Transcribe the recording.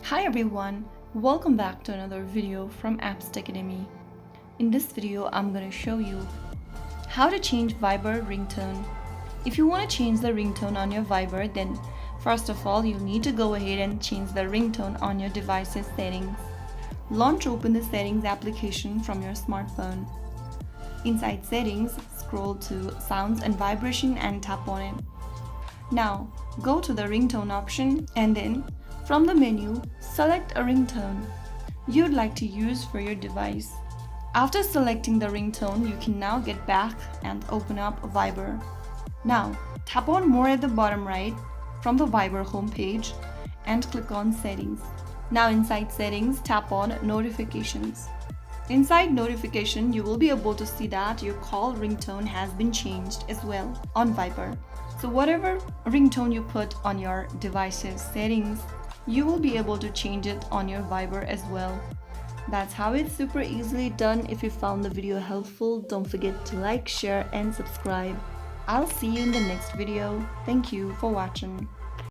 Hi everyone, welcome back to another video from Apps Academy. In this video, I'm going to show you how to change Viber ringtone. If you want to change the ringtone on your Viber, then first of all, you need to go ahead and change the ringtone on your device's settings. Launch open the settings application from your smartphone. Inside settings, scroll to sounds and vibration and tap on it. Now, go to the ringtone option and then from the menu, select a ringtone you'd like to use for your device. After selecting the ringtone, you can now get back and open up Viber. Now, tap on More at the bottom right from the Viber homepage and click on Settings. Now inside Settings, tap on Notifications. Inside Notification, you will be able to see that your call ringtone has been changed as well on Viber. So whatever ringtone you put on your device's settings, you will be able to change it on your Viber as well. That's how it's super easily done. If you found the video helpful, don't forget to like, share and subscribe. I'll see you in the next video. Thank you for watching.